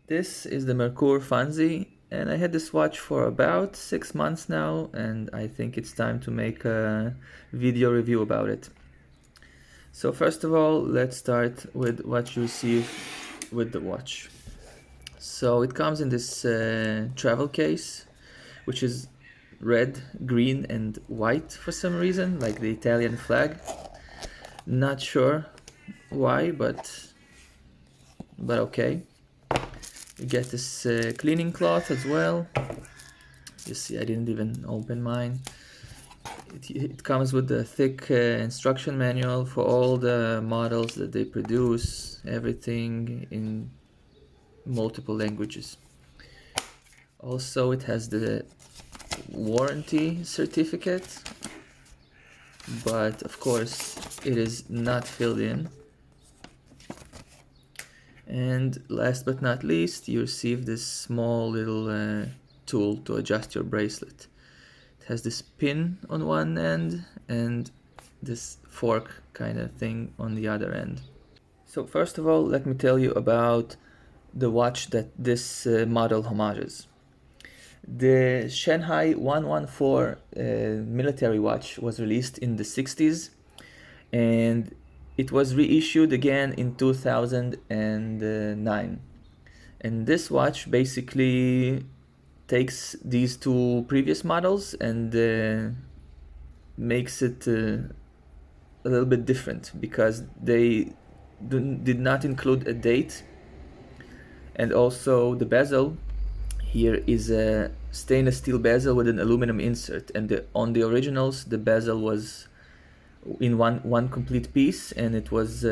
This is the Merkur Fanzhi, and I had this watch for about 6 months now, and I think it's time to make a video review about it. So first of all, let's start with what you receive with the watch. So it comes in this travel case, which is red, green, and white for some reason, like the Italian flag. Not sure why, but okay. You get this cleaning cloth as well. You see, I didn't even open mine. It comes with a thick instruction manual for all the models that they produce, everything in multiple languages. Also, it has the warranty certificate, but of course it is not filled in. And last but not least, you receive this small little tool to adjust your bracelet. It has this pin on one end and this fork kind of thing on the other end. So first of all, let me tell you about the watch that this model homages. The Shanghai 114 military watch was released in the 60s, and it was reissued again in 2009. And this watch basically takes these two previous models and makes it a little bit different because they did not include a date, and also the bezel here is a stainless steel bezel with an aluminum insert, and on the originals the bezel was in one complete piece, and it was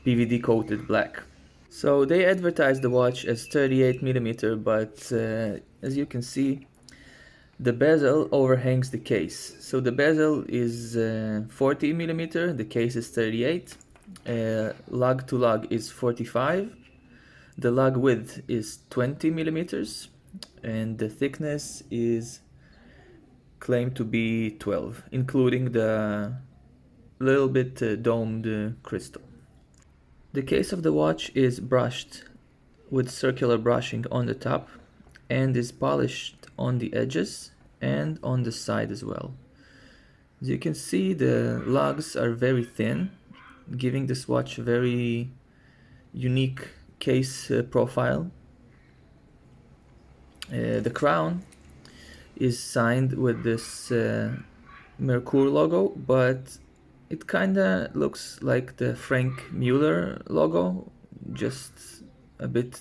PVD coated black. So they advertised the watch as 38 millimeter, but as you can see, the bezel overhangs the case. So the bezel is 40 millimeter, the case is 38, lug to lug is 45, the lug width is 20 millimeters, and the thickness is claimed to be 12, including the little bit domed crystal. The case of the watch is brushed with circular brushing on the top and is polished on the edges and on the side as well. As you can see, the lugs are very thin, giving this watch a very unique case profile. The crown is signed with this Merkur logo, but it kinda looks like the Frank Mueller logo, just a bit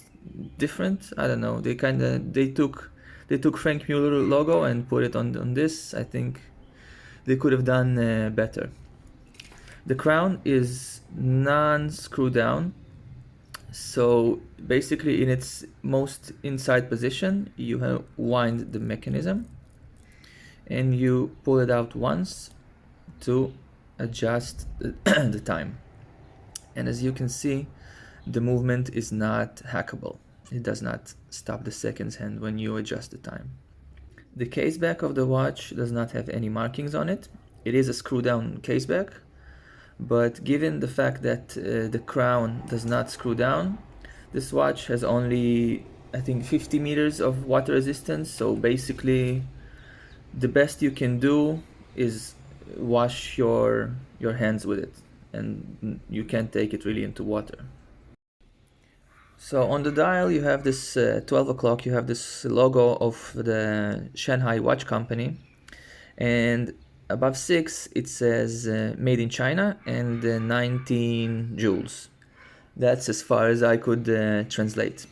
different. I don't know. They took Frank Mueller logo and put it on this. I think they could have done better. The crown is non-screw down, so basically in its most inside position you wind the mechanism and you pull it out once to adjust the time. And as you can see, the movement is not hackable. It does not stop the seconds hand when you adjust the time. The case back of the watch does not have any markings on it. It is a screw down case back, but given the fact that the crown does not screw down, this watch has only, I think, 50 meters of water resistance. So basically the best you can do is wash your hands with it, and you can't take it really into water. So on the dial you have this 12 o'clock, you have this logo of the Shanghai Watch Company, and above 6 it says made in China and 19 joules. That's as far as I could translate.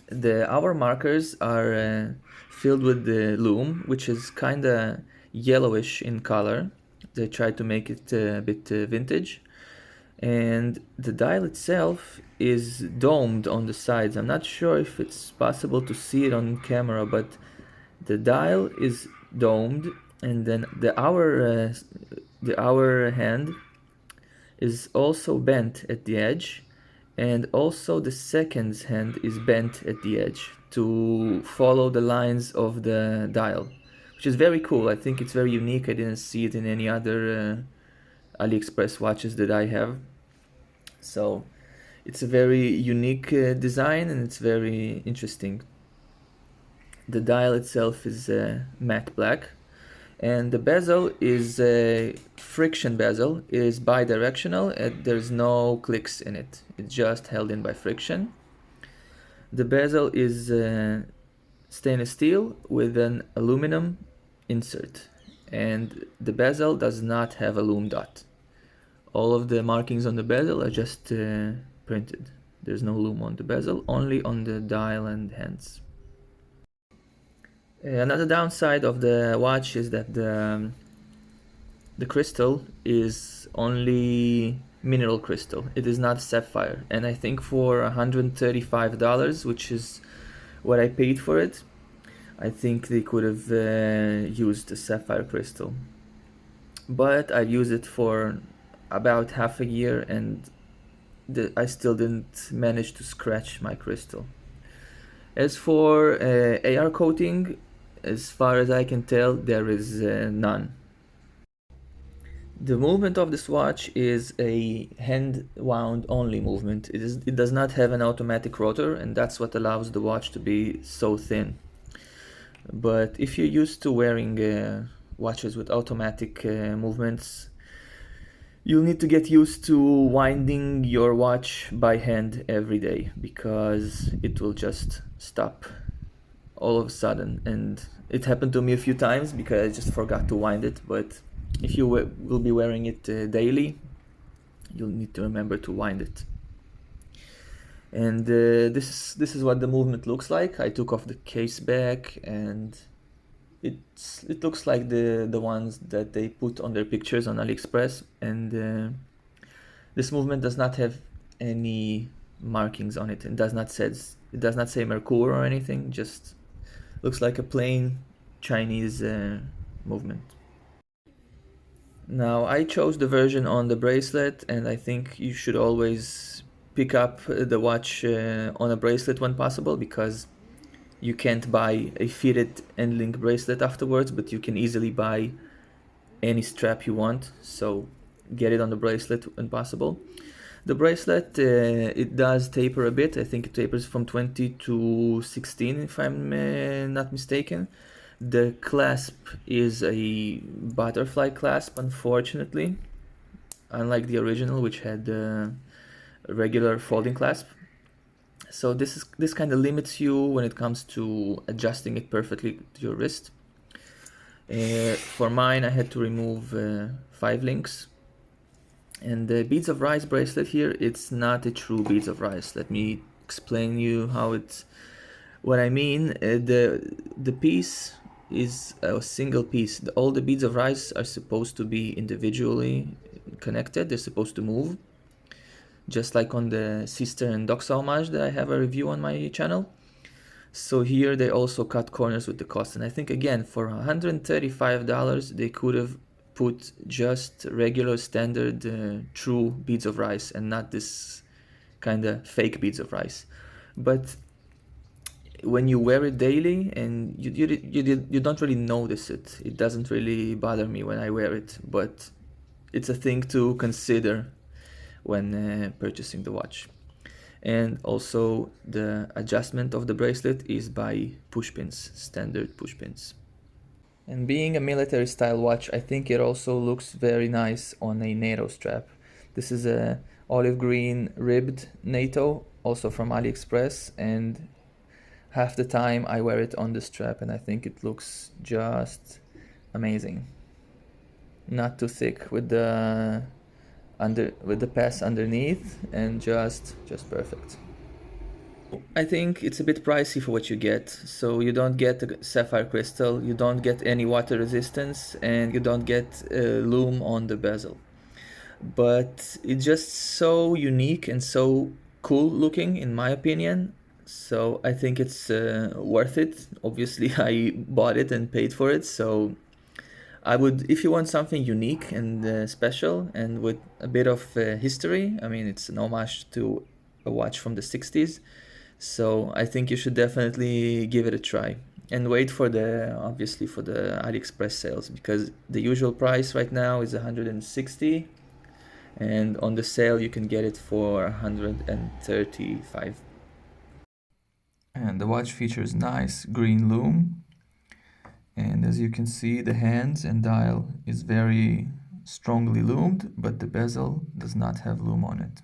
The hour markers are filled with the loom, which is kinda yellowish in color. They tried to make it a bit vintage. And the dial itself is domed on the sides. I'm not sure if it's possible to see it on camera, but the dial is domed, and then the hour hand is also bent at the edge, and also the seconds hand is bent at the edge to follow the lines of the dial, which is very cool. I think it's very unique. I didn't see it in any other AliExpress watches that I have. So It's a very unique design, and it's very interesting. The dial itself is matte black, and the bezel is a friction bezel. It is bi-directional, and there's no clicks in it. It's just held in by friction. The bezel is stainless steel with an aluminum insert, and the bezel does not have a lume dot. All of the markings on the bezel are just printed. There's no lume on the bezel, only on the dial and hands. Another downside of the watch is that the crystal is only mineral crystal. It is not sapphire, and I think for $135, which is what I paid for it, I think they could have used a sapphire crystal. But I've used it for about half a year, and I still didn't manage to scratch my crystal. As for AR coating, as far as I can tell, there is none. The movement of this watch is a hand wound only movement. It does not have an automatic rotor, and that's what allows the watch to be so thin. But if you're used to wearing watches with automatic movements, you'll need to get used to winding your watch by hand every day, because it will just stop all of a sudden. And it happened to me a few times because I just forgot to wind it. But if you will be wearing it daily, you'll need to remember to wind it. And this is what the movement looks like. I took off the case back, and it looks like the ones that they put on their pictures on AliExpress. And this movement does not have any markings on it. It does not say Merkur or anything. Just looks like a plain Chinese movement. Now, I chose the version on the bracelet, and I think you should always pick up the watch on a bracelet when possible, because you can't buy a fitted end link bracelet afterwards, but you can easily buy any strap you want. So get it on the bracelet when possible. The bracelet, it does taper a bit. I think it tapers from 20 to 16, if I'm not mistaken. The clasp is a butterfly clasp, unfortunately, unlike the original, which had a regular folding clasp. So this kind of limits you when it comes to adjusting it perfectly to your wrist. For mine, I had to remove 5 links. And the beads of rice bracelet here, it's not a true beads of rice. Let me explain you what I mean. The piece is a single piece. All the beads of rice are supposed to be individually connected. They're supposed to move, just like on the Sister and Doxa homage that I have a review on my channel. So here they also cut corners with the cost, and I think again for $135 they could have put just regular standard true beads of rice, and not this kind of fake beads of rice. But when you wear it daily, and you don't really notice it, it doesn't really bother me when I wear it, but it's a thing to consider when purchasing the watch. And also the adjustment of the bracelet is by push pins, standard push pins. And being a military style watch, I think it also looks very nice on a NATO strap. This is a olive green ribbed NATO, also from AliExpress, and half the time I wear it on the strap, and I think it looks just amazing. Not too thick with the pass underneath, and just perfect. I think it's a bit pricey for what you get. So you don't get a sapphire crystal, you don't get any water resistance, and you don't get a lume on the bezel. But it's just so unique and so cool looking, in my opinion. So I think it's worth it. Obviously, I bought it and paid for it. So I would, if you want something unique and special and with a bit of history, I mean, it's an homage to a watch from the 60s. So I think you should definitely give it a try, and wait for obviously for the AliExpress sales, because the usual price right now is 160, and on the sale you can get it for 135. And the watch features nice green lume, and as you can see, the hands and dial is very strongly lumed, but the bezel does not have lume on it.